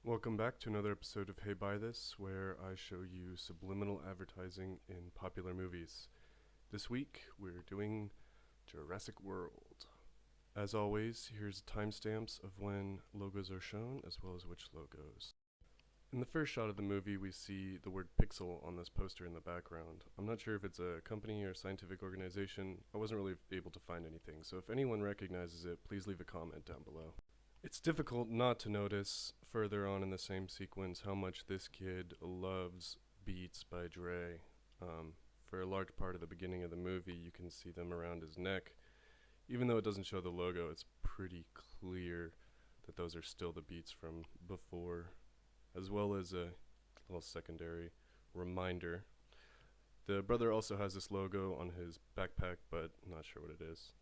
Welcome back to another episode of Hey Buy This, where I show you subliminal advertising in popular movies. This week, we're doing Jurassic World. As always, here's timestamps of when logos are shown, as well as which logos. In the first shot of the movie, we see the word Pixel on this poster in the background. I'm not sure if it's a company or scientific organization. I wasn't really able to find anything, so if anyone recognizes it, please leave a comment down below. It's difficult not to notice further on in the same sequence how much this kid loves Beats by Dre. For a large part of the beginning of the movie, you can see them around his neck. Even though it doesn't show the logo, it's pretty clear that those are still the Beats from before, as well as a little secondary reminder. The brother also has this logo on his backpack, but I'm not sure what it is.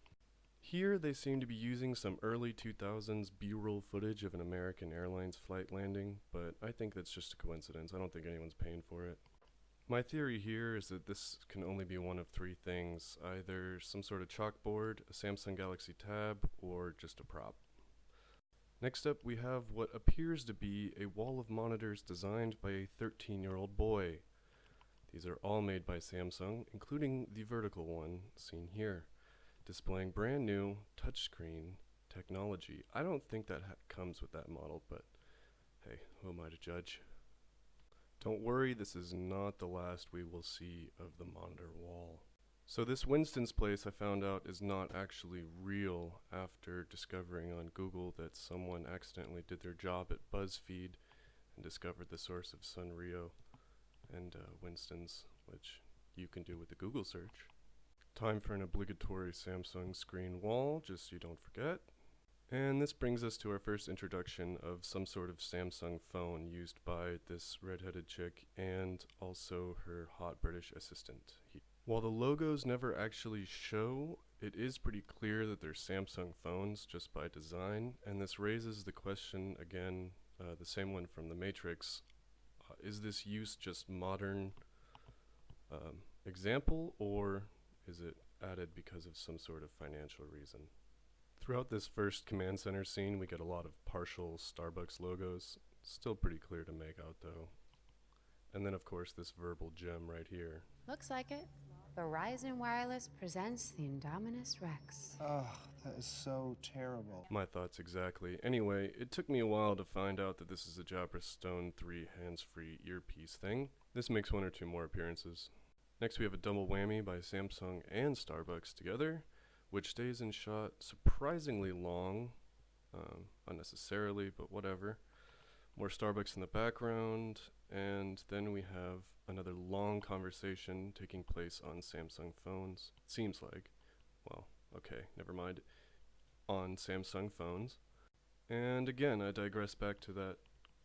Here, they seem to be using some early 2000s B-roll footage of an American Airlines flight landing, but I think that's just a coincidence. I don't think anyone's paying for it. My theory here is that this can only be one of three things, either some sort of chalkboard, a Samsung Galaxy Tab, or just a prop. Next up, we have what appears to be a wall of monitors designed by a 13-year-old boy. These are all made by Samsung, including the vertical one seen here, displaying brand new touchscreen technology. I don't think that comes with that model, but hey, who am I to judge? Don't worry, this is not the last we will see of the monitor wall. So this Winston's place, I found out, is not actually real after discovering on Google that someone accidentally did their job at BuzzFeed and discovered the source of Sunrio and Winston's, which you can do with the Google search. Time for an obligatory Samsung screen wall, just so you don't forget. And this brings us to our first introduction of some sort of Samsung phone used by this redheaded chick and also her hot British assistant. While the logos never actually show, it is pretty clear that they're Samsung phones just by design, and this raises the question again, the same one from The Matrix. Is this use just modern example, or is it added because of some sort of financial reason? Throughout this first command center scene, we get a lot of partial Starbucks logos. Still pretty clear to make out though. And then of course this verbal gem right here. Looks like it. Verizon Wireless presents the Indominus Rex. Ugh, that is so terrible. My thoughts exactly. Anyway, it took me a while to find out that this is a Jabra Stone 3 hands-free earpiece thing. This makes one or two more appearances. Next we have a double whammy by Samsung and Starbucks together, which stays in shot surprisingly long, unnecessarily, but whatever. More Starbucks in the background, and then we have another long conversation taking place on Samsung phones. It seems like. Well, okay, never mind. On Samsung phones. And again, I digress back to that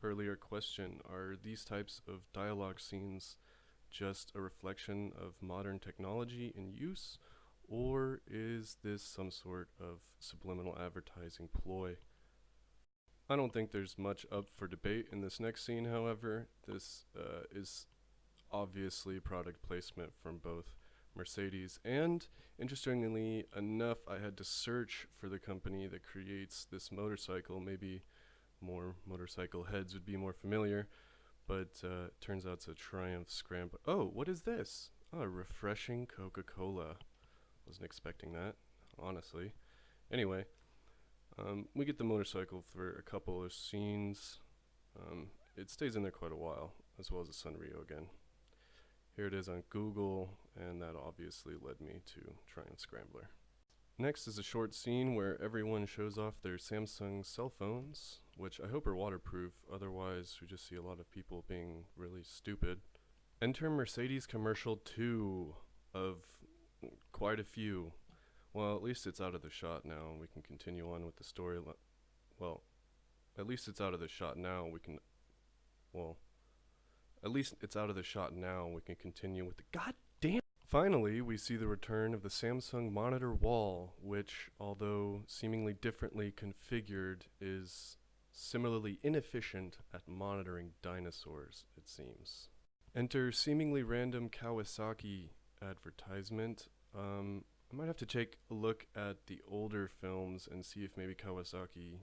earlier question. Are these types of dialogue scenes just a reflection of modern technology in use, or is this some sort of subliminal advertising ploy? I don't think there's much up for debate in this next scene, however. This is obviously product placement from both Mercedes and, interestingly enough, I had to search for the company that creates this motorcycle. Maybe more motorcycle heads would be more familiar, but turns out it's a Triumph Scrambler. Oh, what is this? Oh, refreshing Coca-Cola. Wasn't expecting that, honestly. Anyway, we get the motorcycle for a couple of scenes. It stays in there quite a while, as well as the Sunrio again. Here it is on Google, and that obviously led me to Triumph Scrambler. Next is a short scene where everyone shows off their Samsung cell phones, which I hope are waterproof, otherwise we just see a lot of people being really stupid. Enter Mercedes commercial 2 of quite a few. Well, at least it's out of the shot now, and we can continue on with the story. Well, at least it's out of the shot now, we can... Well, at least it's out of the shot now, we can continue with the goddamn... Finally, we see the return of the Samsung monitor wall, which, although seemingly differently configured, is similarly inefficient at monitoring dinosaurs, it seems. Enter seemingly random Kawasaki advertisement. I might have to take a look at the older films and see if maybe Kawasaki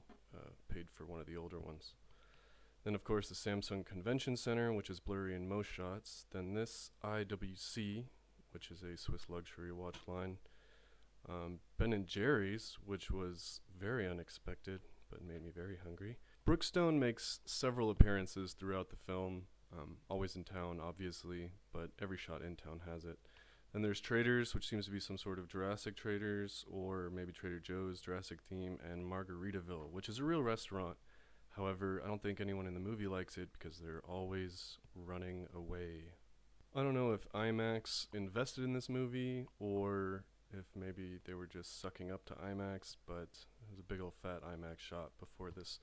paid for one of the older ones. Then of course the Samsung Convention Center, which is blurry in most shots. Then this IWC, which is a Swiss luxury watch line. Ben & Jerry's, which was very unexpected, but made me very hungry. Brookstone makes several appearances throughout the film, always in town, obviously, but every shot in town has it. Then there's Trader's, which seems to be some sort of Jurassic Trader's, or maybe Trader Joe's Jurassic theme, and Margaritaville, which is a real restaurant. However, I don't think anyone in the movie likes it because they're always running away. I don't know if IMAX invested in this movie, or if maybe they were just sucking up to IMAX, but it was a big old fat IMAX shot before this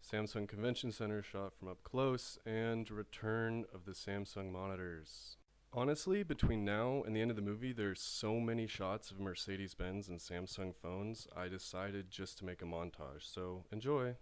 Samsung Convention Center shot from up close, and return of the Samsung monitors. Honestly, between now and the end of the movie, there's so many shots of Mercedes-Benz and Samsung phones, I decided just to make a montage, so enjoy.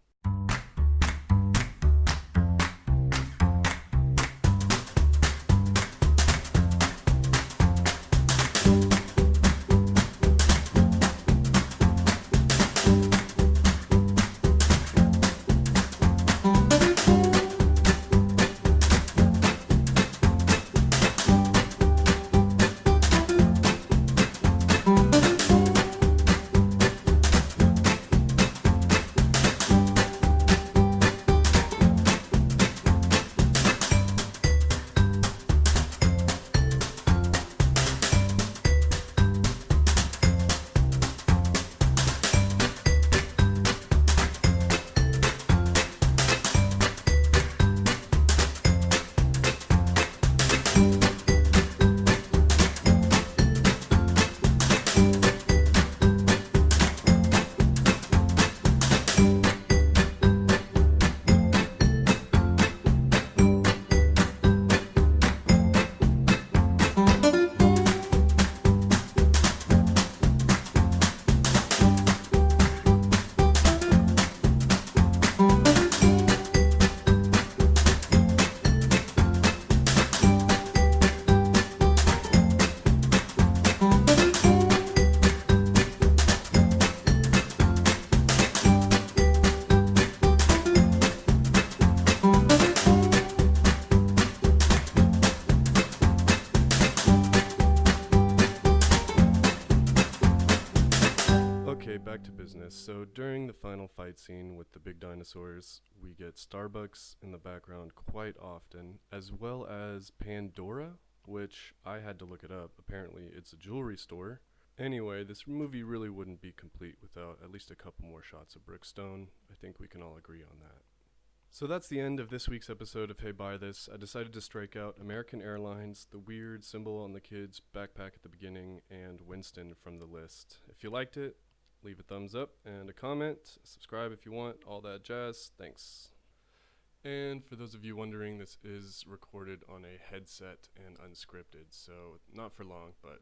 Okay, back to business. So during the final fight scene with the big dinosaurs, we get Starbucks in the background quite often, as well as Pandora, which I had to look it up. Apparently it's a jewelry store. Anyway, this movie really wouldn't be complete without at least a couple more shots of Brookstone. I think we can all agree on that. So that's the end of this week's episode of Hey Buy This. I decided to strike out American Airlines, the weird symbol on the kid's backpack at the beginning, and Winston from the list. If you liked it, leave a thumbs up and a comment. Subscribe if you want, all that jazz. Thanks. And for those of you wondering, this is recorded on a headset and unscripted, so not for long, but